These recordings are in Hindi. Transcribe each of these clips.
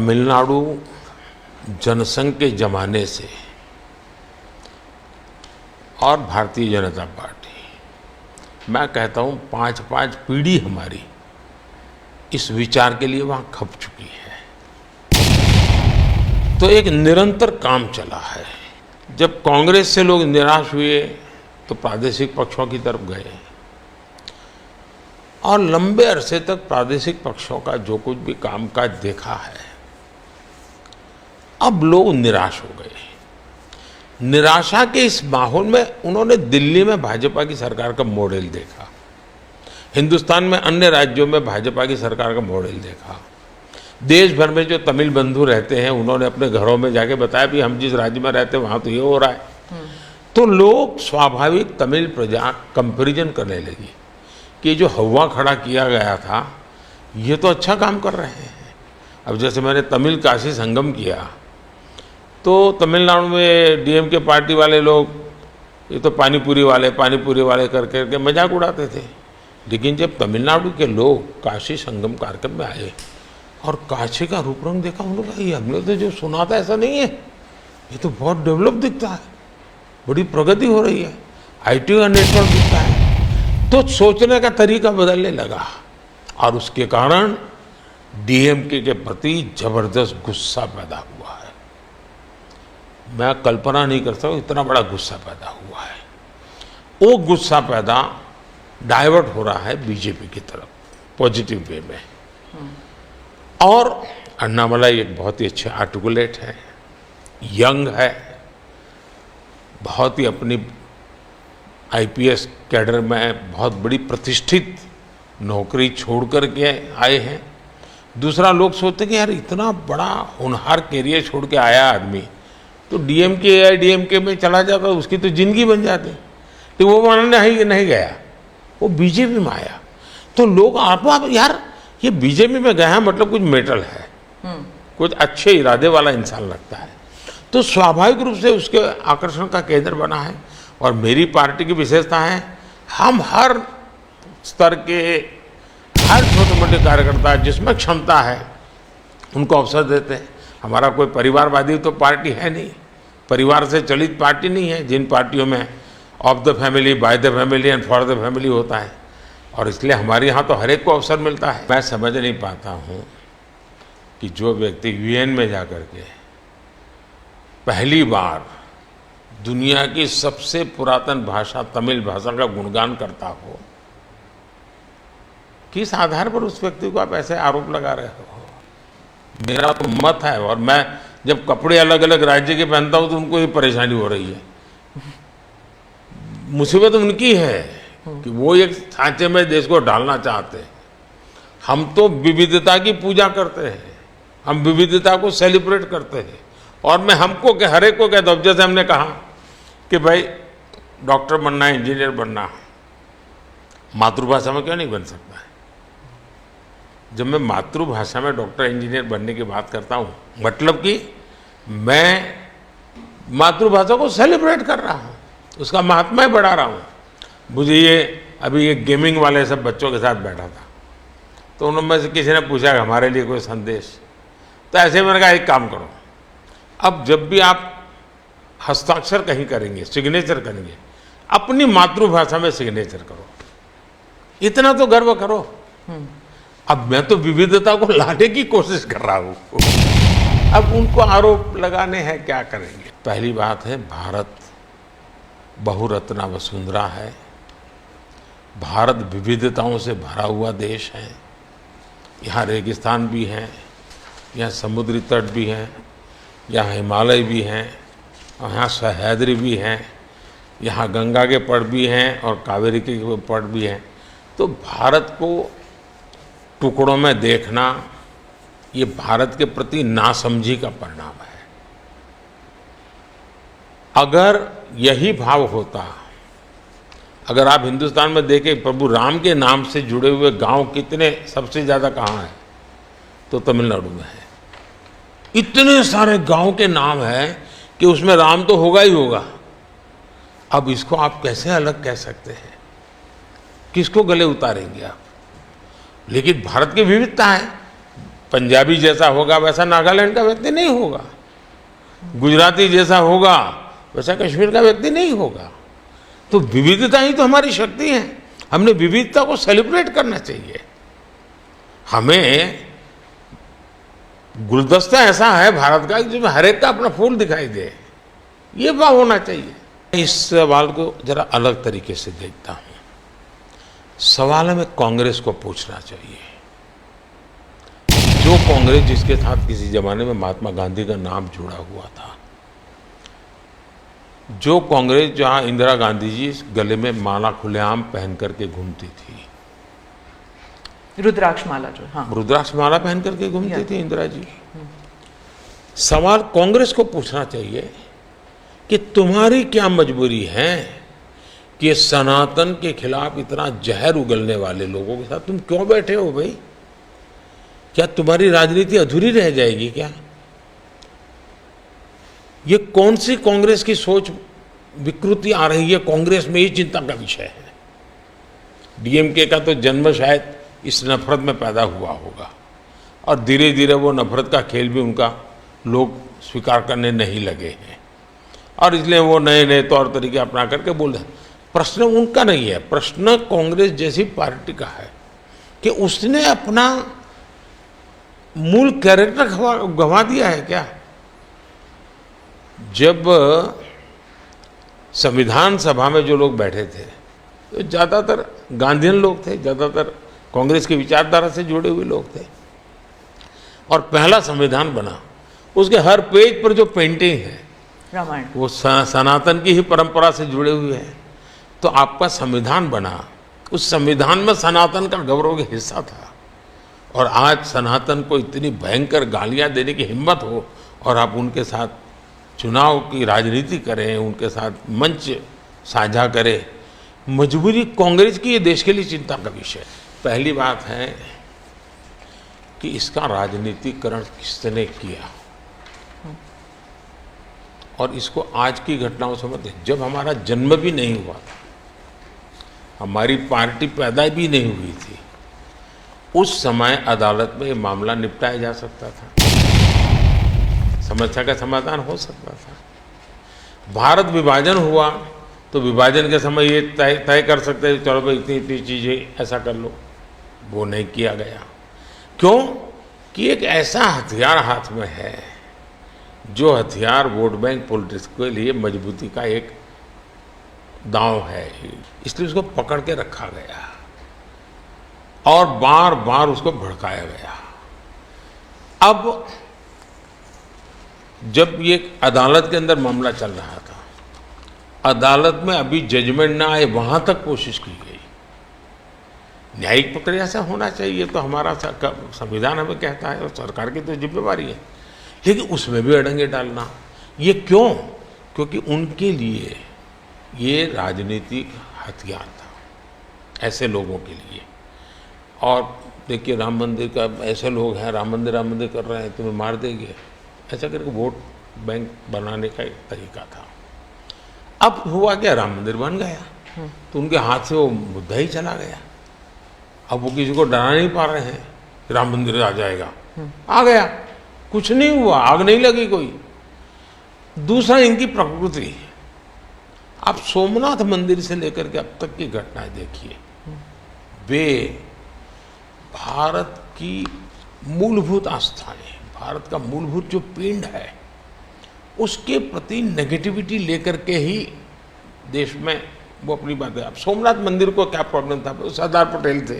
तमिलनाडु जनसंघ के जमाने से और भारतीय जनता पार्टी, मैं कहता हूँ 5-5 पीढ़ी हमारी इस विचार के लिए वहाँ खप चुकी है। तो एक निरंतर काम चला है। जब कांग्रेस से लोग निराश हुए तो प्रादेशिक पक्षों की तरफ गए और लंबे अरसे तक प्रादेशिक पक्षों का जो कुछ भी कामकाज देखा है, अब लोग निराश हो गए। निराशा के इस माहौल में उन्होंने दिल्ली में भाजपा की सरकार का मॉडल देखा, हिंदुस्तान में अन्य राज्यों में भाजपा की सरकार का मॉडल देखा, देश भर में जो तमिल बंधु रहते हैं उन्होंने अपने घरों में जाके बताया भी हम जिस राज्य में रहते हैं वहाँ तो ये हो रहा है। तो लोग स्वाभाविक तमिल प्रजा कंपैरिजन करने लगी कि जो हवा खड़ा किया गया था ये तो अच्छा काम कर रहे हैं। अब जैसे मैंने तमिल काशी संगम किया तो तमिलनाडु में डीएमके पार्टी वाले लोग ये तो पानीपुरी वाले करके मजाक उड़ाते थे, लेकिन जब तमिलनाडु के लोग काशी संगम कार्यक्रम में आए और काशी का रूप रंग देखा, उन्होंने कहा ये हमने तो जो सुना था ऐसा नहीं है, ये तो बहुत डेवलप दिखता है, बड़ी प्रगति हो रही है, आईटी का नेटवर्क दिखता है। तो सोचने का तरीका बदलने लगा और उसके कारण डीएमके के प्रति जबरदस्त गुस्सा पैदा हुआ है। मैं कल्पना नहीं कर सकता इतना बड़ा गुस्सा पैदा हुआ है। वो गुस्सा पैदा डाइवर्ट हो रहा है बीजेपी की तरफ पॉजिटिव वे में। और अन्नामलाई एक बहुत ही अच्छे आर्टिकुलेट है, यंग है, बहुत ही अपनी आईपीएस कैडर में बहुत बड़ी प्रतिष्ठित नौकरी छोड़ कर के आए हैं। दूसरा, लोग सोचते कि यार इतना बड़ा होनहार कैरियर छोड़ के आया आदमी तो डीएमके या डीएमके में चला जाता उसकी तो जिंदगी बन जाती, तो वो मानने नहीं गया, वो बीजेपी में आया। तो लोग आप यार ये बीजेपी में गया है मतलब कुछ मेटल है, कुछ अच्छे इरादे वाला इंसान लगता है, तो स्वाभाविक रूप से उसके आकर्षण का केंद्र बना है। और मेरी पार्टी की विशेषता है हम हर स्तर के हर छोटे मोटे कार्यकर्ता जिसमें क्षमता है उनको अवसर देते हैं। हमारा कोई परिवारवादी तो पार्टी है नहीं, परिवार से चलित पार्टी नहीं है, जिन पार्टियों में of the family, by the family and for the family होता है, और इसलिए हमारे यहाँ तो हर एक को अवसर मिलता है। मैं समझ नहीं पाता हूँ कि जो व्यक्ति यूएन में जाकर के पहली बार दुनिया की सबसे पुरातन भाषा तमिल भाषा का गुणगान करता हो, किस आधार पर उस व्यक्ति को आप ऐसे आरोप लगा रहे हो? मेरा तो मत है, और मैं जब कपड़े अलग अलग राज्य के पहनता हूं तो उनको ये परेशानी हो रही है। मुसीबत उनकी है कि वो एक सांचे में देश को डालना चाहते हैं। हम तो विविधता की पूजा करते हैं, हम विविधता को सेलिब्रेट करते हैं। और मैं हमको हर एक को कहता हूँ, जैसे हमने कहा कि भाई डॉक्टर बनना है, इंजीनियर बनना, मातृभाषा में क्यों नहीं बन सकता है? जब मैं मातृभाषा में डॉक्टर इंजीनियर बनने की बात करता हूँ, मतलब कि मैं मातृभाषा को सेलिब्रेट कर रहा हूँ, उसका महात्मा बढ़ा रहा हूँ। मुझे ये अभी ये गेमिंग वाले सब बच्चों के साथ बैठा था, तो उनमें से किसी ने पूछा हमारे लिए कोई संदेश, तो ऐसे मैंने कहा एक काम करो, अब जब भी आप हस्ताक्षर कहीं करेंगे, सिग्नेचर करेंगे, अपनी मातृभाषा में सिग्नेचर करो, इतना तो गर्व करो। अब मैं तो विविधता को लाने की कोशिश कर रहा हूँ, अब उनको आरोप लगाने हैं, क्या करेंगे? पहली बात है, भारत बहुरत्ना वसुंधरा है, भारत विविधताओं से भरा हुआ देश है। यहाँ रेगिस्तान भी है, यहाँ समुद्री तट भी है, यहाँ हिमालय भी हैं, यहाँ सह्याद्री भी हैं, यहाँ गंगा के पट भी हैं और कावेरी के पट भी हैं। तो भारत को टुकड़ों में देखना ये भारत के प्रति नासमझी का परिणाम है। अगर यही भाव होता, अगर आप हिंदुस्तान में देखें प्रभु राम के नाम से जुड़े हुए गांव कितने सबसे ज़्यादा कहाँ हैं, तो तमिलनाडु में है। इतने सारे गांव के नाम हैं कि उसमें राम तो होगा ही होगा। अब इसको आप कैसे अलग कह सकते हैं? किसको गले उतारेंगे आप? लेकिन भारत की विविधता है, पंजाबी जैसा होगा वैसा नागालैंड का व्यक्ति नहीं होगा, गुजराती जैसा होगा वैसा कश्मीर का व्यक्ति नहीं होगा। तो विविधता ही तो हमारी शक्ति है। हमने विविधता को सेलिब्रेट करना चाहिए। हमें गुलदस्ता ऐसा है भारत का जिसमें हर एक का अपना फूल दिखाई दे, ये भाव होना चाहिए। इस सवाल को जरा अलग तरीके से देखता हूं। सवाल हमें कांग्रेस को पूछना चाहिए। जो कांग्रेस जिसके साथ किसी जमाने में महात्मा गांधी का नाम जुड़ा हुआ था, जो कांग्रेस जहां इंदिरा गांधी जी गले में माला खुलेआम पहन करके घूमती थी, रुद्राक्ष माला जो, हाँ, रुद्राक्ष माला पहन करके घूमती थी इंदिरा जी। सवाल कांग्रेस को पूछना चाहिए कि तुम्हारी क्या मजबूरी है कि सनातन के खिलाफ इतना जहर उगलने वाले लोगों के साथ तुम क्यों बैठे हो भाई? क्या तुम्हारी राजनीति अधूरी रह जाएगी क्या? ये कौन सी कांग्रेस की सोच विकृति आ रही है कांग्रेस में, ये चिंता का विषय है। डीएमके का तो जन्म शायद इस नफरत में पैदा हुआ होगा और धीरे धीरे वो नफरत का खेल भी उनका लोग स्वीकार करने नहीं लगे हैं और इसलिए वो नए नए तौर तरीके अपना करके बोल रहे हैं। प्रश्न उनका नहीं है, प्रश्न कांग्रेस जैसी पार्टी का है कि उसने अपना मूल कैरेक्टर गंवा दिया है क्या? जब संविधान सभा में जो लोग बैठे थे तो ज़्यादातर गांधीयन लोग थे, ज़्यादातर कांग्रेस की विचारधारा से जुड़े हुए लोग थे और पहला संविधान बना, उसके हर पेज पर जो पेंटिंग है रामायण, वो सनातन की ही परंपरा से जुड़े हुए हैं। तो आपका संविधान बना, उस संविधान में सनातन का गौरव का हिस्सा था और आज सनातन को इतनी भयंकर गालियां देने की हिम्मत हो और आप उनके साथ चुनाव की राजनीति करें, उनके साथ मंच साझा करें। मजबूरी कांग्रेस की, ये देश के लिए चिंता का विषय। पहली बात है कि इसका राजनीतिकरण किसने किया और इसको आज की घटनाओं से मत। जब हमारा जन्म भी नहीं हुआ था, हमारी पार्टी पैदा भी नहीं हुई थी, उस समय अदालत में ये मामला निपटाया जा सकता था, समस्या का समाधान हो सकता था। भारत विभाजन हुआ तो विभाजन के समय ये तय कर सकते थे चलो भाई इतनी इतनी चीज़ें ऐसा कर लो, वो नहीं किया गया। क्यों? कि एक ऐसा हथियार हाथ में है जो हथियार वोट बैंक पॉलिटिक्स के लिए मजबूती का एक दांव है, इसलिए उसको पकड़ के रखा गया और बार बार उसको भड़काया गया। अब जब ये अदालत के अंदर मामला चल रहा था, अदालत में अभी जजमेंट ना आए वहां तक कोशिश की गई। न्यायिक प्रक्रिया से होना चाहिए तो हमारा संविधान हमें कहता है और सरकार की तो जिम्मेवारी है, लेकिन उसमें भी अड़ंगे डालना, ये क्यों? क्योंकि उनके लिए ये राजनीतिक हथियार था ऐसे लोगों के लिए। और देखिए राम मंदिर का, ऐसे लोग हैं राम मंदिर कर रहे हैं, तुम्हें मार देंगे, ऐसा करके वोट बैंक बनाने का एक तरीका था। अब हुआ क्या, राम मंदिर बन गया तो उनके हाथ से वो मुद्दा ही चला गया। अब वो किसी को डरा नहीं पा रहे हैं कि राम मंदिर आ जाएगा, आ गया, कुछ नहीं हुआ, आग नहीं लगी कोई। दूसरा इनकी प्रकृति, आप सोमनाथ मंदिर से लेकर के अब तक की घटनाएं देखिए, वे भारत की मूलभूत आस्थाएं, भारत का मूलभूत जो पिंड है उसके प्रति नेगेटिविटी लेकर के ही देश में वो अपनी बात है। अब सोमनाथ मंदिर को क्या प्रॉब्लम था? सरदार पटेल थे,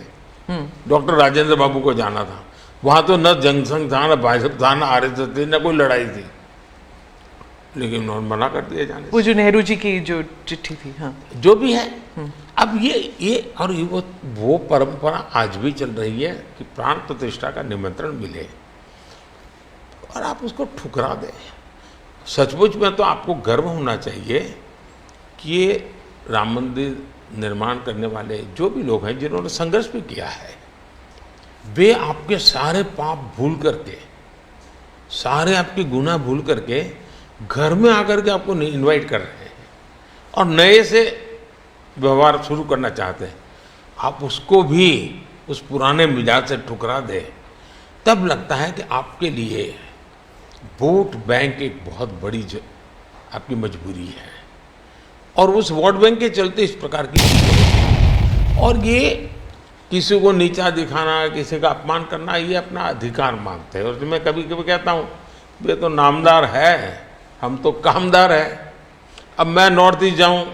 डॉक्टर राजेंद्र बाबू को जाना था, वहां तो न जनसंघ था, न भाजपा था, न आरएसएस थी, न कोई लड़ाई थी, लेकिन उन्होंने मना कर दिया जाने। वो जो नेहरू जी की जो चिट्ठी थी, हाँ, जो भी है। अब ये और वो परंपरा आज भी चल रही है कि प्राण प्रतिष्ठा का निमंत्रण मिले और आप उसको ठुकरा दें। सचमुच में तो आपको गर्व होना चाहिए कि ये राम मंदिर निर्माण करने वाले जो भी लोग हैं जिन्होंने संघर्ष भी किया है, वे आपके सारे पाप भूल करके, सारे आपके गुनाह भूल करके घर में आकर के आपको इनवाइट कर रहे हैं और नए से व्यवहार शुरू करना चाहते हैं। आप उसको भी उस पुराने मिजाज से ठुकरा दे तब लगता है कि आपके लिए वोट बैंक एक बहुत बड़ी आपकी मजबूरी है, और उस वोट बैंक के चलते इस प्रकार की चीजें, और ये किसी को नीचा दिखाना, किसी का अपमान करना, ये अपना अधिकार मानते हैं। और मैं कभी कभी कहता हूँ ये तो नामदार है, हम तो कामदार है। अब मैं नॉर्थ ईस्ट जाऊँ,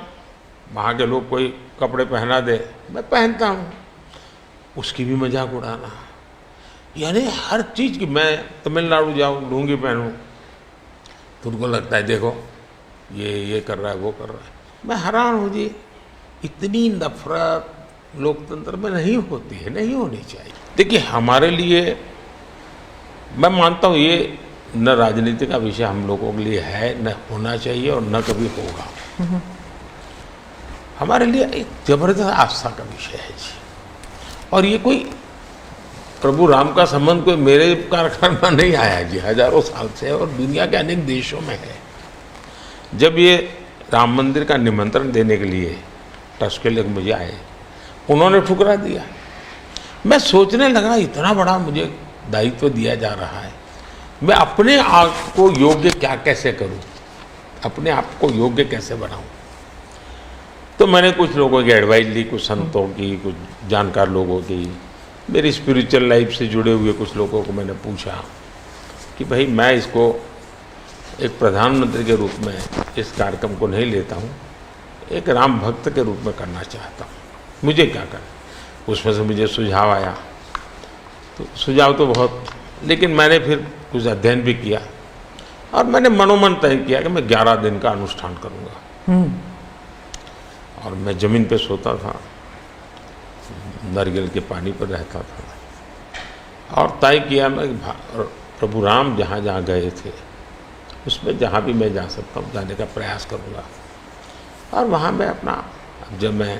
वहाँ के लोग कोई कपड़े पहना दे, मैं पहनता हूँ, उसकी भी मजाक उड़ाना, यानी हर चीज़ की। मैं तमिलनाडु जाऊँ, लुंगी पहनूँ, तो उनको लगता है देखो ये कर रहा है, वो कर रहा है। मैं हैरान हूँ जी, इतनी नफरत लोकतंत्र में नहीं होती है, नहीं होनी चाहिए। देखिए हमारे लिए, मैं मानता हूँ ये न राजनीति का विषय हम लोगों के लिए है, न होना चाहिए और न कभी होगा। हमारे लिए एक जबरदस्त आस्था का विषय है जी। और ये कोई प्रभु राम का संबंध कोई मेरे कारखाने में नहीं आया जी, हजारों साल से, और दुनिया के अनेक देशों में है। जब ये राम मंदिर का निमंत्रण देने के लिए ट्रस्ट के लोग मुझे आए, उन्होंने ठुकरा दिया। मैं सोचने लगा इतना बड़ा मुझे दायित्व दिया जा रहा है, मैं अपने आप को योग्य क्या कैसे करूं, अपने आप को योग्य कैसे बनाऊं। तो मैंने कुछ लोगों की एडवाइस ली, कुछ संतों की, कुछ जानकार लोगों की, मेरी स्पिरिचुअल लाइफ से जुड़े हुए कुछ लोगों को मैंने पूछा कि भाई मैं इसको एक प्रधानमंत्री के रूप में इस कार्यक्रम को नहीं लेता हूँ, एक राम भक्त के रूप में करना चाहता हूँ, मुझे क्या करना। उसमें से मुझे सुझाव आया, तो सुझाव तो बहुत, लेकिन मैंने फिर कुछ अध्ययन भी किया और मैंने मनोमन तय किया कि मैं 11 दिन का अनुष्ठान करूँगा। और मैं ज़मीन पे सोता था, नारियल के पानी पर रहता था, और तय किया मैं प्रभु राम जहाँ जहाँ गए थे उसमें जहाँ भी मैं जा सकता हूँ जाने का प्रयास करूँगा। और वहाँ मैं अपना, जब मैं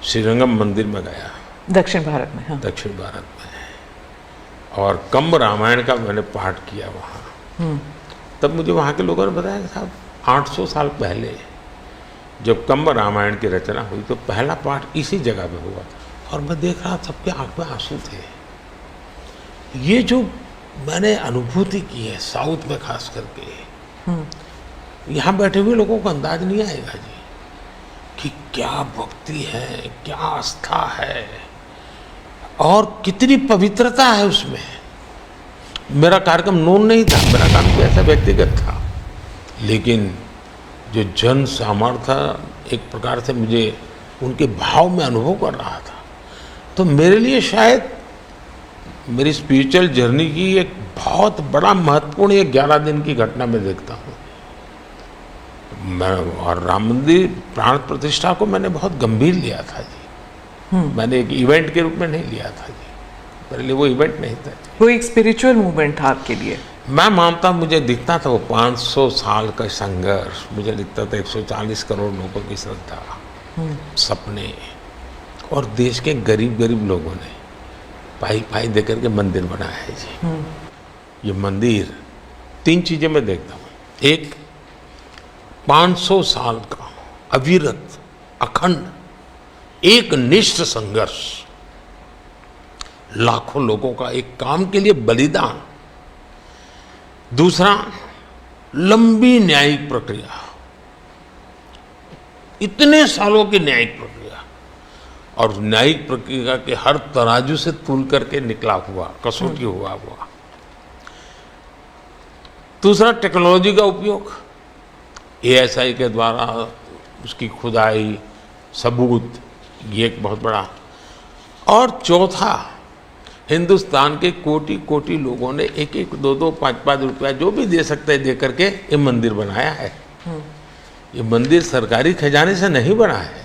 श्रीरंगम मंदिर में गया, दक्षिण भारत में, हाँ, दक्षिण भारत में, और कंब रामायण का मैंने पाठ किया वहाँ, तब मुझे वहाँ के लोगों ने बताया कि साहब 800 साल पहले जब कंब रामायण की रचना हुई तो पहला पाठ इसी जगह पे हुआ। और मैं देख रहा सबके आंख में आंसू थे। ये जो मैंने अनुभूति की है साउथ में खास करके, यहाँ बैठे हुए लोगों को अंदाज नहीं आएगा जी कि क्या भक्ति है, क्या आस्था है और कितनी पवित्रता है उसमें। मेरा कार्यक्रम नोन नहीं था, मेरा काम तो ऐसा व्यक्तिगत था, लेकिन जो जन सामर्थ्य एक प्रकार से मुझे उनके भाव में अनुभव कर रहा था, तो मेरे लिए शायद मेरी स्पिरिचुअल जर्नी की एक बहुत बड़ा महत्वपूर्ण एक 11 दिन की घटना मैं देखता हूँ। मैं और राम मंदिर प्राण प्रतिष्ठा को मैंने बहुत गंभीर लिया था जी। मैंने एक इवेंट के रूप में नहीं लिया था जी, मेरे लिए वो इवेंट नहीं था जी। वो एक स्पिरिचुअल मूवमेंट था आपके लिए। मैं मानता, मुझे दिखता था वो 500 साल का संघर्ष, मुझे दिखता था 140 करोड़ लोगों की श्रद्धा, सपने, और देश के गरीब गरीब लोगों ने पाई पाई देकर के मंदिर बनाया है जी। ये मंदिर 3 चीजें मैं देखता हूँ। एक, 500 साल का अविरत अखंड एक निष्ठ संघर्ष, लाखों लोगों का एक काम के लिए बलिदान। दूसरा, लंबी न्यायिक प्रक्रिया, इतने सालों की न्यायिक प्रक्रिया, और न्यायिक प्रक्रिया के हर तराजू से तुल करके निकला हुआ, कसौटी हुआ। दूसरा, टेक्नोलॉजी का उपयोग, ASI के द्वारा उसकी खुदाई, सबूत, ये एक बहुत बड़ा। और चौथा, हिंदुस्तान के कोटि कोटि लोगों ने 1-1, 2-2, 5-5 रुपया जो भी दे सकते हैं दे करके ये मंदिर बनाया है। ये मंदिर सरकारी खजाने से नहीं बना है।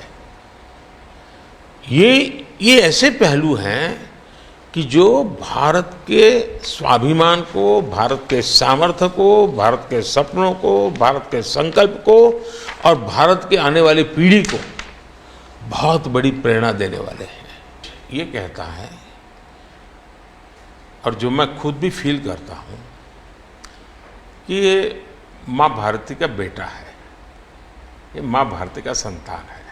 ये ऐसे पहलू हैं कि जो भारत के स्वाभिमान को, भारत के सामर्थ्य को, भारत के सपनों को, भारत के संकल्प को और भारत के आने वाली पीढ़ी को बहुत बड़ी प्रेरणा देने वाले हैं। ये कहता है, और जो मैं खुद भी फील करता हूँ, कि ये माँ भारती का बेटा है, ये माँ भारती का संतान है।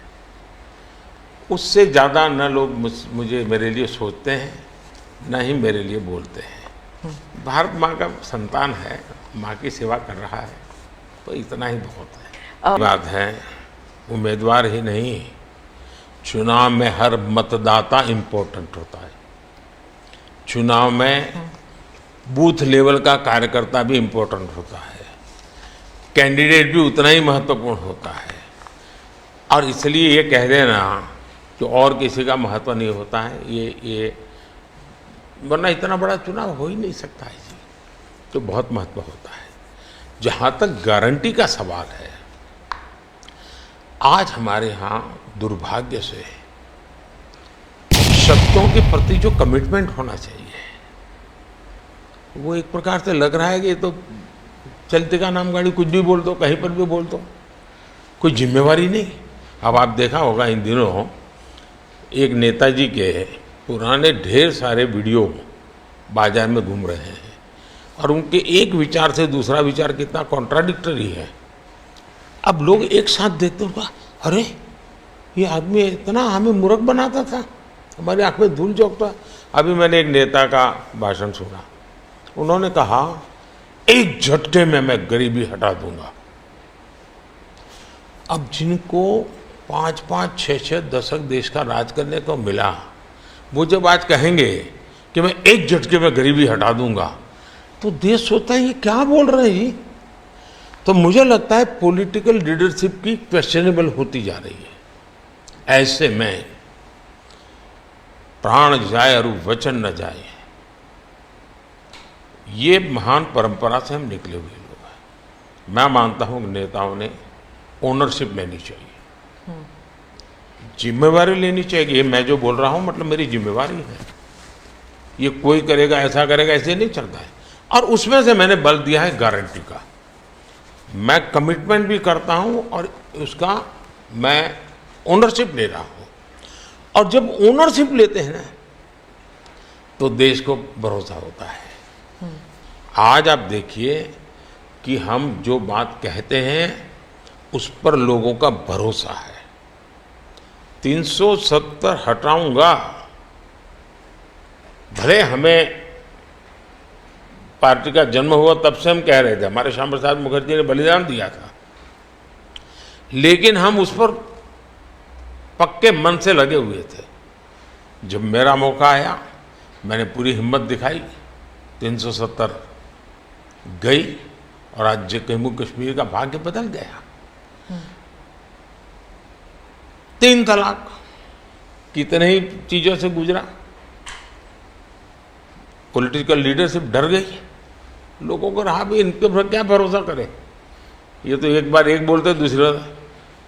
उससे ज़्यादा न लोग मुझे मेरे लिए सोचते हैं, न ही मेरे लिए बोलते हैं। भारत माँ का संतान है, माँ की सेवा कर रहा है, तो इतना ही बहुत है। बात है, उम्मीदवार ही नहीं, चुनाव में हर मतदाता इम्पोर्टेंट होता है। चुनाव में बूथ लेवल का कार्यकर्ता भी इम्पोर्टेंट होता है, कैंडिडेट भी उतना ही महत्वपूर्ण होता है। और इसलिए ये कह देना कि और किसी का महत्व नहीं होता है, ये वरना इतना बड़ा चुनाव हो ही नहीं सकता है जी, तो बहुत महत्व होता है। जहाँ तक गारंटी का सवाल है, आज हमारे यहाँ दुर्भाग्य से शब्दों के प्रति जो कमिटमेंट होना चाहिए, वो एक प्रकार से लग रहा है कि ये तो चलते का नाम गाड़ी, कुछ भी बोल दो, कहीं पर भी बोल दो, कोई जिम्मेवारी नहीं। अब आप देखा होगा इन दिनों एक नेताजी के पुराने ढेर सारे वीडियो बाजार में घूम रहे हैं और उनके एक विचार से दूसरा विचार कितना कॉन्ट्राडिक्टरी है। अब लोग एक साथ देखते होगा, अरे ये आदमी इतना हमें मूर्ख बनाता था, हमारी आंख में धूल झोंकता। अभी मैंने एक नेता का भाषण सुना, उन्होंने कहा एक झटके में मैं गरीबी हटा दूंगा। अब जिनको 5-5, 6-6 दशक देश का राज करने को मिला, वो जब आज कहेंगे कि मैं एक झटके में गरीबी हटा दूंगा, तो देश सोचता है ये क्या बोल रहे हैं जी। तो मुझे लगता है पॉलिटिकल लीडरशिप की क्वेश्चनेबल होती जा रही है। ऐसे में प्राण जाए और वचन न जाए, ये महान परंपरा से हम निकले हुए लोग हैं। मैं मानता हूं कि नेताओं ने ओनरशिप लेनी चाहिए, जिम्मेवारी लेनी चाहिए। ये मैं जो बोल रहा हूं मतलब मेरी जिम्मेवारी है, ये कोई करेगा ऐसा करेगा ऐसे नहीं चलता है। और उसमें से मैंने बल दिया है गारंटी का। मैं कमिटमेंट भी करता हूं और उसका मैं ओनरशिप ले रहा हूं। और जब ओनरशिप लेते हैं ना, तो देश को भरोसा होता है। आज आप देखिए कि हम जो बात कहते हैं उस पर लोगों का भरोसा है। 370 हटाऊंगा, भले हमें पार्टी का जन्म हुआ तब से हम कह रहे थे, हमारे श्यामा प्रसाद मुखर्जी ने बलिदान दिया था, लेकिन हम उस पर पक्के मन से लगे हुए थे। जब मेरा मौका आया, मैंने पूरी हिम्मत दिखाई, 370 गई और आज जम्मू कश्मीर का भाग्य बदल गया। 3 तलाक कितने ही चीजों से गुजरा, पॉलिटिकल लीडरशिप डर गई, लोगों को रहा भी इनके पर क्या भरोसा करें। ये तो एक बार एक बोलते दूसरा,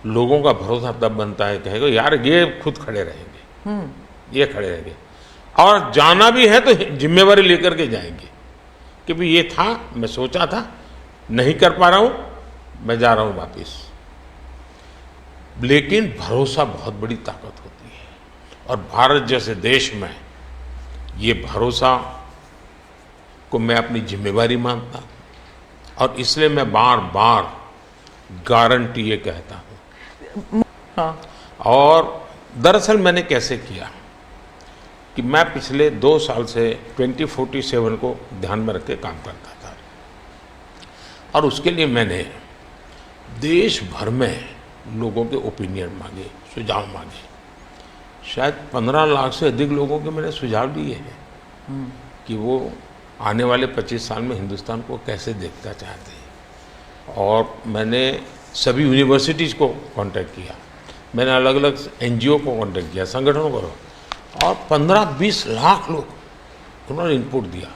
लोगों का भरोसा तब बनता है, कहेगा यार ये खुद खड़े रहेंगे, ये खड़े रहेंगे और जाना भी है तो जिम्मेवारी लेकर के जाएंगे कि भाई ये था, मैं सोचा था, नहीं कर पा रहा हूं, मैं जा रहा हूं वापिस। लेकिन भरोसा बहुत बड़ी ताकत होती है और भारत जैसे देश में ये भरोसा को मैं अपनी जिम्मेवारी मानता हूं और इसलिए मैं बार बार गारंटी ये कहता हूं। हाँ। और दरअसल मैंने कैसे किया कि मैं पिछले 2 साल से 2047 को ध्यान में रख के काम करता था और उसके लिए मैंने देश भर में लोगों के ओपिनियन मांगे, सुझाव मांगे। शायद 15 लाख से अधिक लोगों के मैंने सुझाव दिए हैं कि वो आने वाले 25 साल में हिंदुस्तान को कैसे देखना चाहते हैं। और मैंने सभी यूनिवर्सिटीज़ को कांटेक्ट किया, मैंने अलग अलग NGO को कांटेक्ट किया, संगठनों को, और 15-20 लाख लोग उन्होंने इनपुट दिया।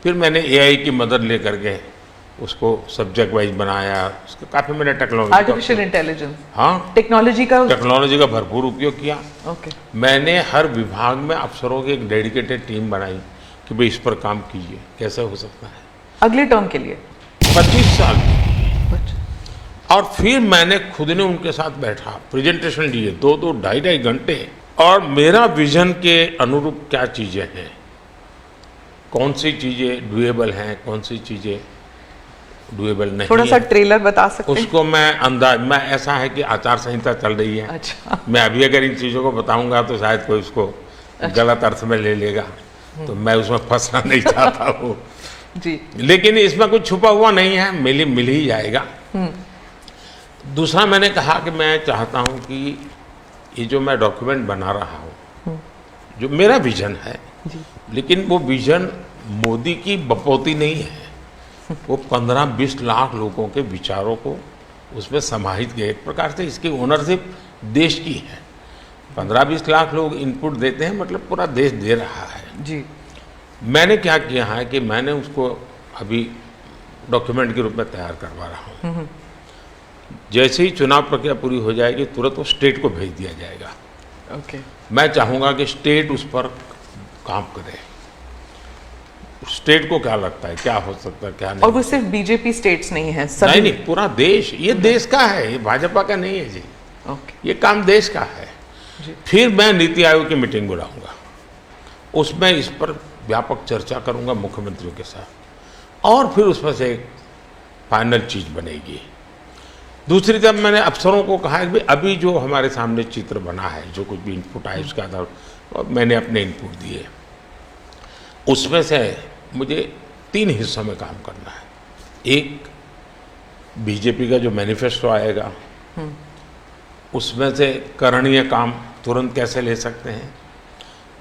फिर मैंने AI की मदद लेकर के उसको सब्जेक्ट वाइज बनाया, उसका काफ़ी मैंने टेक्नोलॉजी, आर्टिफिशियल इंटेलिजेंस, हाँ, टेक्नोलॉजी का भरपूर उपयोग किया। ओके। मैंने हर विभाग में अफसरों की एक डेडिकेटेड टीम बनाई कि भाई इस पर काम कीजिए, कैसे हो सकता है अगले टर्म के लिए 25 साल। और फिर मैंने खुद ने उनके साथ बैठा, प्रेजेंटेशन दिए 2-2, 2.5 घंटे, और मेरा विजन के अनुरूप क्या चीज़ें हैं, कौन सी चीज़ें डुएबल हैं, कौन सी चीज़ें डुएबल नहीं थोड़ा सा है। ट्रेलर बता सकते हैं? उसको मैं ऐसा है कि आचार संहिता चल रही है। अच्छा। मैं अभी अगर इन चीज़ों को बताऊंगा तो शायद कोई उसको गलत अर्थ में ले लेगा, तो मैं उसमें फंसना नहीं चाहता हूँ। जी। लेकिन इसमें कुछ छुपा हुआ नहीं है, मिल ही जाएगा। दूसरा मैंने कहा कि मैं चाहता हूँ कि ये जो मैं डॉक्यूमेंट बना रहा हूँ, जो मेरा विजन है, लेकिन वो विजन मोदी की बपौती नहीं है, वो 15-20 लाख लोगों के विचारों को उसमें समाहित किया। एक प्रकार से इसकी ओनरशिप देश की है। 15-20 लाख लोग इनपुट देते हैं, मतलब पूरा देश दे रहा है। जी। मैंने क्या किया है कि मैंने उसको अभी डॉक्यूमेंट के रूप में तैयार करवा रहा हूँ। जैसे ही चुनाव प्रक्रिया पूरी हो जाएगी तुरंत वो स्टेट को भेज दिया जाएगा। ओके। मैं चाहूँगा कि स्टेट उस पर काम करे। स्टेट को क्या लगता है, क्या हो सकता है, क्या नहीं। और वो सिर्फ बीजेपी स्टेट्स नहीं है, सभी। नहीं, पूरा देश, ये देश का है, ये भाजपा का नहीं है जी। ओके। ये काम देश का है। फिर मैं नीति आयोग की मीटिंग बुलाऊंगा, उसमें इस पर व्यापक चर्चा करूंगा मुख्यमंत्रियों के साथ, और फिर उसमें से एक फाइनल चीज बनेगी। दूसरी तरफ मैंने अफसरों को कहा कि अभी जो हमारे सामने चित्र बना है, जो कुछ भी इनपुट आए उसके आधार पर मैंने अपने इनपुट दिए, उसमें से मुझे 3 हिस्सों में काम करना है। एक, बीजेपी का जो मैनिफेस्टो आएगा उसमें से करणीय काम तुरंत कैसे ले सकते हैं।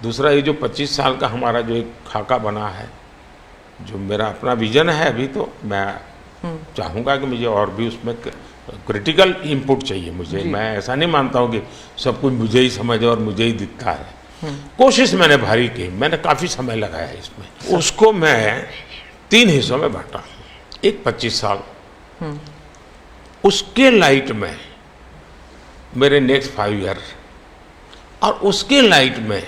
दूसरा, ये जो 25 साल का हमारा जो एक खाका बना है, जो मेरा अपना विजन है, अभी तो मैं चाहूँगा कि मुझे और भी उसमें क्रिटिकल इनपुट चाहिए मुझे। मैं ऐसा नहीं मानता हूँ कि सब कुछ मुझे ही समझ और मुझे ही दिखता है। कोशिश मैंने भारी की, मैंने काफ़ी समय लगाया इसमें। उसको मैं 3 हिस्सों में बांटा। एक 25 साल, उसके लाइट में मेरे नेक्स्ट 5 ईयर, और उसके लाइट में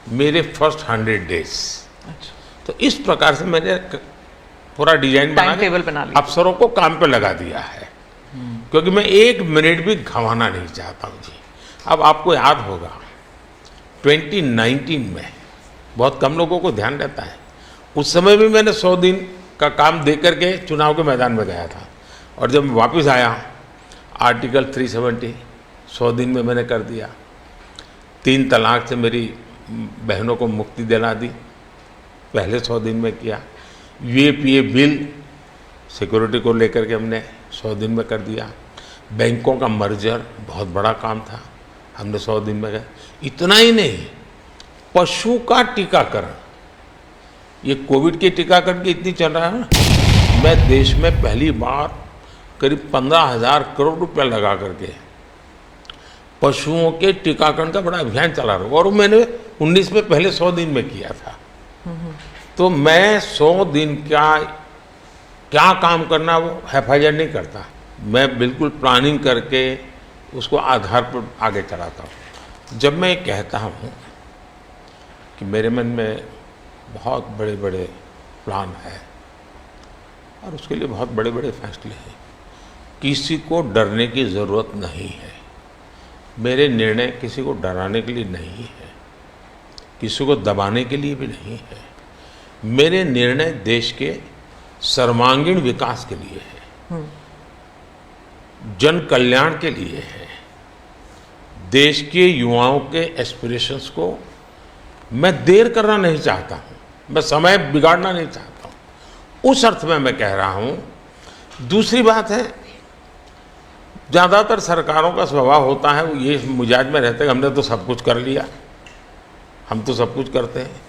मेरे फर्स्ट 100 डेज। तो इस प्रकार से मैंने पूरा डिजाइन बना लिया, अफसरों को काम पे लगा दिया है, क्योंकि मैं 1 मिनट भी गंवाना नहीं चाहता हूँ जी। अब आपको याद होगा 2019 में बहुत कम लोगों को ध्यान रहता है, उस समय भी मैंने 100 दिन का काम दे करके चुनाव के मैदान में गया था, और जब मैं वापस आया आर्टिकल 370 100 दिन में मैंने कर दिया। 3 तलाक से मेरी बहनों को मुक्ति दिला दी, पहले 100 दिन में किया। यूएपीए बिल सिक्योरिटी को लेकर के हमने 100 दिन में कर दिया। बैंकों का मर्जर बहुत बड़ा काम था, हमने 100 दिन में किया। इतना ही नहीं, पशु का टीकाकरण, ये कोविड के टीकाकरण की इतनी चल रहा है ना, मैं देश में पहली बार करीब 15,000 करोड़ रुपया लगा करके पशुओं के टीकाकरण का बड़ा अभियान चला रहा हूँ, और मैंने 19 में पहले 100 दिन में किया था। तो मैं 100 दिन का क्या काम करना वो हैफाजत नहीं करता, मैं बिल्कुल प्लानिंग करके उसको आधार पर आगे चलाता हूँ। जब मैं कहता हूँ कि मेरे मन में बहुत बड़े बड़े प्लान है और उसके लिए बहुत बड़े बड़े फैसले हैं, किसी को डरने की ज़रूरत नहीं है। मेरे निर्णय किसी को डराने के लिए नहीं है, किसी को दबाने के लिए भी नहीं है। मेरे निर्णय देश के सर्वांगीण विकास के लिए है, जन कल्याण के लिए है, देश के युवाओं के एस्पिरेशंस को मैं देर करना नहीं चाहता हूँ, मैं समय बिगाड़ना नहीं चाहता हूँ, उस अर्थ में मैं कह रहा हूँ। दूसरी बात है, ज़्यादातर सरकारों का स्वभाव होता है वो ये मिजाज में रहते हैं, हमने तो सब कुछ कर लिया, हम तो सब कुछ करते हैं।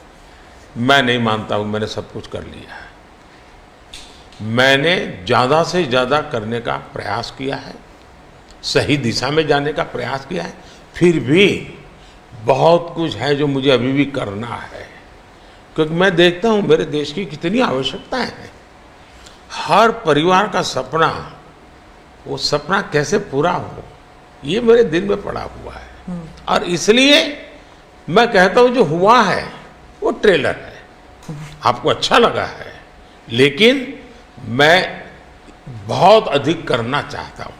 मैं नहीं मानता हूँ मैंने सब कुछ कर लिया है। मैंने ज़्यादा से ज़्यादा करने का प्रयास किया है, सही दिशा में जाने का प्रयास किया है, फिर भी बहुत कुछ है जो मुझे अभी भी करना है, क्योंकि मैं देखता हूँ मेरे देश की कितनी आवश्यकताएं हैं। हर परिवार का सपना, वो सपना कैसे पूरा हो, ये मेरे दिल में पड़ा हुआ है। और इसलिए मैं कहता हूँ जो हुआ है वो ट्रेलर है, आपको अच्छा लगा है, लेकिन मैं बहुत अधिक करना चाहता हूँ,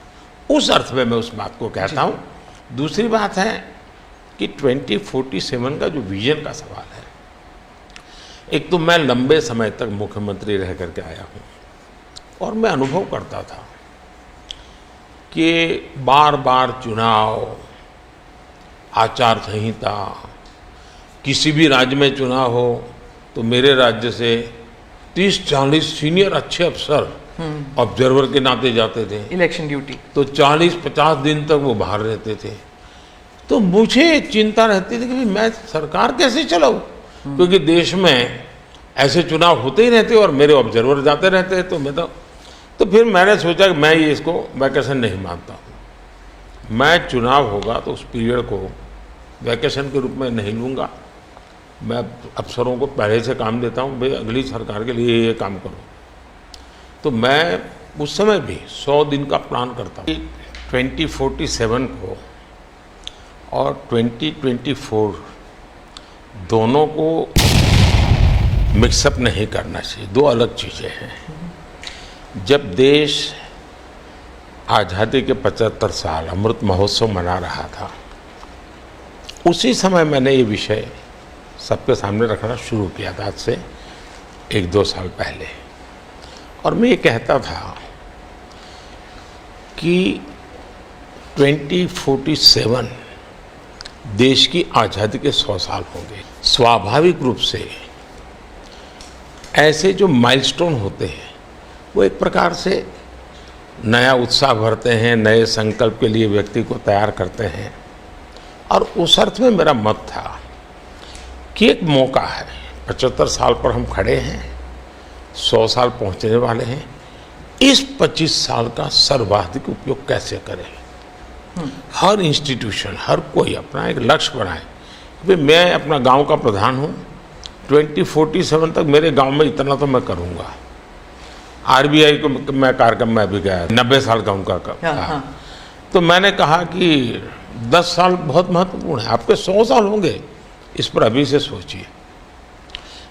उस अर्थ में मैं उस बात को कहता हूँ। दूसरी बात है कि 2047 का जो विजन का सवाल है, एक तो मैं लंबे समय तक मुख्यमंत्री रह करके आया हूँ, और मैं अनुभव करता था कि बार बार चुनाव, आचार संहिता, किसी भी राज्य में चुनाव हो तो मेरे राज्य से 30-40 सीनियर अच्छे अफसर ऑब्जर्वर के नाते जाते थे। Election duty. तो 40-50 दिन तक वो बाहर रहते थे। तो मुझे एक चिंता रहती थी कि मैं सरकार कैसे चलाऊं, क्योंकि देश में ऐसे चुनाव होते ही रहते और मेरे ऑब्जर्वर जाते रहते। तो फिर मैंने सोचा कि मैं ये इसको वैकेशन नहीं मानता हूँ। मैं चुनाव होगा तो उस पीरियड को वैकेशन के रूप में नहीं लूँगा। मैं अफसरों को पहले से काम देता हूँ, भाई अगली सरकार के लिए ये काम करो। तो मैं उस समय भी 100 दिन का प्लान करता हूँ। 2047 को और 2024 दोनों को मिक्सअप नहीं करना चाहिए, दो अलग चीज़ें हैं। जब देश आज़ादी के 75 साल अमृत महोत्सव मना रहा था, उसी समय मैंने ये विषय सबके सामने रखना शुरू किया था, आज से 1-2 साल पहले। और मैं ये कहता था कि 2047 देश की आज़ादी के 100 साल होंगे। स्वाभाविक रूप से ऐसे जो माइलस्टोन होते हैं वो एक प्रकार से नया उत्साह भरते हैं, नए संकल्प के लिए व्यक्ति को तैयार करते हैं। और उस अर्थ में मेरा मत था कि एक मौका है, 75 साल पर हम खड़े हैं, 100 साल पहुंचने वाले हैं, इस 25 साल का सर्वाधिक उपयोग कैसे करें। हर इंस्टीट्यूशन, हर कोई अपना एक लक्ष्य बनाए। भाई मैं अपना गांव का प्रधान हूं, 2047 तक मेरे गांव में इतना तो मैं करूंगा। आरबीआई को मैं कार्यक्रम में भी गया, 90 साल का उनका कहा। तो मैंने कहा कि 10 साल बहुत महत्वपूर्ण है, आपके 100 साल होंगे, इस पर अभी से सोचिए।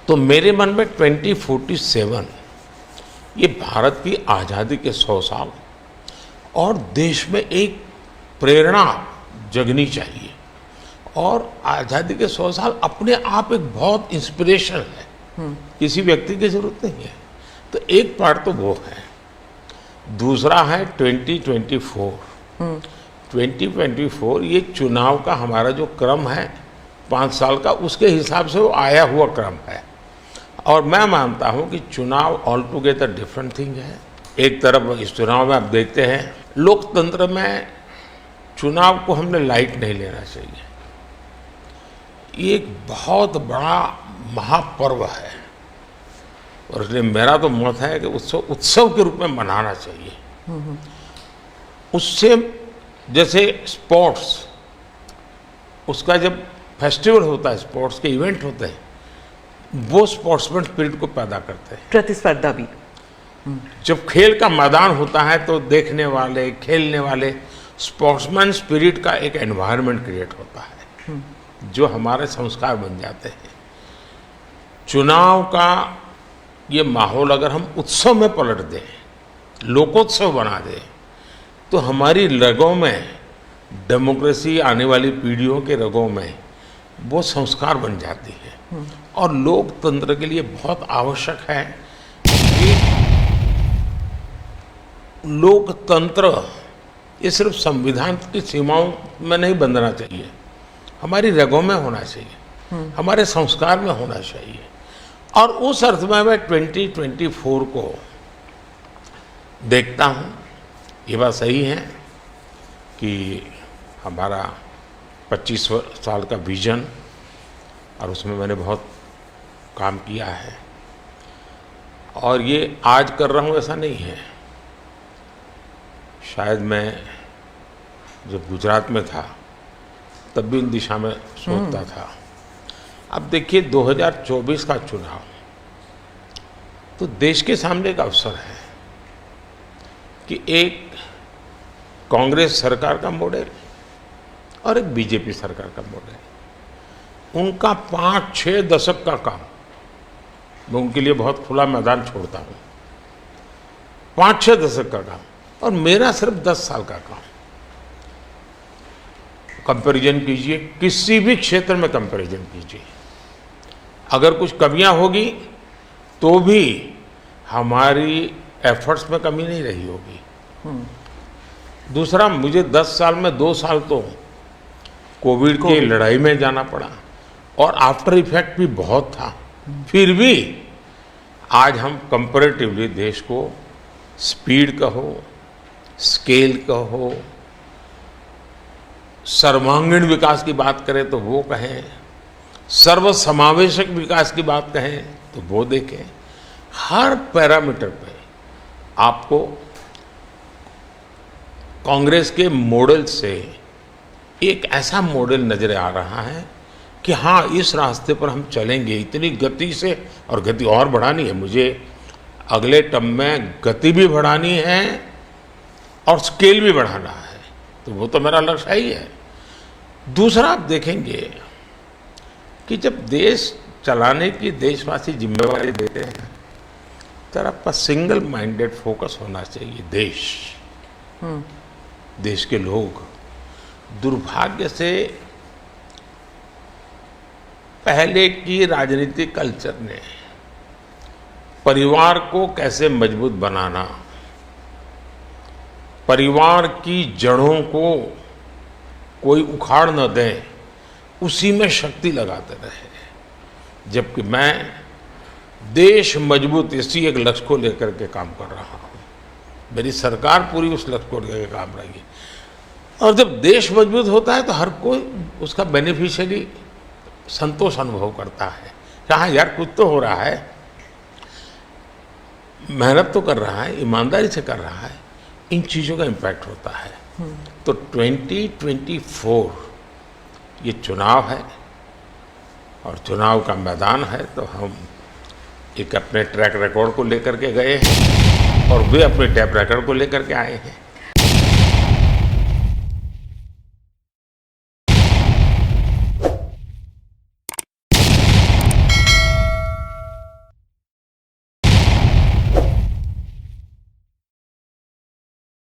तो मेरे मन में 2047 ये भारत की आज़ादी के 100 साल और देश में एक प्रेरणा जगनी चाहिए। और आज़ादी के 100 साल अपने आप एक बहुत इंस्पिरेशन है, किसी व्यक्ति की जरूरत नहीं है। तो एक पार्ट तो वो है। दूसरा है 2024। 2024 ये चुनाव का हमारा जो क्रम है 5 साल का, उसके हिसाब से वो आया हुआ क्रम है। और मैं मानता हूँ कि चुनाव ऑल टुगेदर डिफरेंट थिंग है। एक तरफ इस चुनाव में आप देखते हैं, लोकतंत्र में चुनाव को हमने लाइट नहीं लेना चाहिए। ये एक बहुत बड़ा महापर्व है और इसलिए मेरा तो मत है कि उत्सव के रूप में मनाना चाहिए। उससे जैसे स्पोर्ट्स, उसका जब फेस्टिवल होता है, स्पोर्ट्स के इवेंट होते हैं, वो स्पोर्ट्समैन स्पिरिट को पैदा करते हैं। प्रतिस्पर्धा भी। जब खेल का मैदान होता है तो देखने वाले, खेलने वाले, स्पोर्ट्समैन स्पिरिट का एक एनवायरनमेंट क्रिएट होता है जो हमारे संस्कार बन जाते हैं। चुनाव का ये माहौल अगर हम उत्सव में पलट दें, लोकोत्सव बना दें, तो हमारी रगों में, डेमोक्रेसी आने वाली पीढ़ियों के रगों में वो संस्कार बन जाती है। और लोकतंत्र के लिए बहुत आवश्यक है कि लोकतंत्र ये सिर्फ संविधान की सीमाओं में नहीं बंधना चाहिए, हमारी रगों में होना चाहिए, हमारे संस्कार में होना चाहिए। और उस अर्थ में मैं 2024 को देखता हूँ। ये बात सही है कि हमारा 25 साल का विजन, और उसमें मैंने बहुत काम किया है। और ये आज कर रहा हूँ ऐसा नहीं है, शायद मैं जब गुजरात में था तब भी इन दिशा में सोचता था। अब देखिए 2024 का चुनाव तो देश के सामने एक अवसर है कि एक कांग्रेस सरकार का मॉडल और एक बीजेपी सरकार का मॉडल, उनका 5-6 दशक का काम, मैं उनके लिए बहुत खुला मैदान छोड़ता हूँ। 5-6 दशक का काम और मेरा सिर्फ 10 साल का काम। कंपैरिजन कीजिए, किसी भी क्षेत्र में कंपैरिजन कीजिए, अगर कुछ कमियां होगी तो भी हमारी एफर्ट्स में कमी नहीं रही होगी। दूसरा, मुझे 10 साल में 2 साल तो कोविड की लड़ाई में जाना पड़ा और आफ्टर इफेक्ट भी बहुत था। फिर भी आज हम कंपैरेटिवली देश को स्पीड कहो, स्केल कहो, सर्वांगीण विकास की बात करें तो वो कहें, सर्वसमावेशक विकास की बात कहें तो वो देखें, हर पैरामीटर पे आपको कांग्रेस के मॉडल से एक ऐसा मॉडल नजर आ रहा है कि हाँ, इस रास्ते पर हम चलेंगे इतनी गति से, और गति और बढ़ानी है मुझे। अगले टर्म में गति भी बढ़ानी है और स्केल भी बढ़ाना है, तो वो तो मेरा लक्ष्य ही है। दूसरा, आप देखेंगे कि जब देश चलाने की देशवासी जिम्मेवारी देते हैं तो आपका सिंगल माइंडेड फोकस होना चाहिए। देश के लोग दुर्भाग्य से पहले की राजनीतिक कल्चर ने परिवार को कैसे मजबूत बनाना, परिवार की जड़ों को कोई उखाड़ न दे, उसी में शक्ति लगाते रहे। जबकि मैं देश मजबूत इसी एक लक्ष्य को लेकर के काम कर रहा हूँ। मेरी सरकार पूरी उस लक्ष्य को लेकर काम रहेगी। और जब देश मजबूत होता है तो हर कोई उसका बेनिफिशियरी संतोष अनुभव करता है। हाँ यार, कुछ तो हो रहा है, मेहनत तो कर रहा है, ईमानदारी से कर रहा है, इन चीज़ों का इम्पैक्ट होता है। तो 2024 ये चुनाव है और चुनाव का मैदान है, तो हम एक अपने ट्रैक रिकॉर्ड को लेकर के गए हैं और वे अपने ट्रैक रिकॉर्ड को लेकर के आए हैं।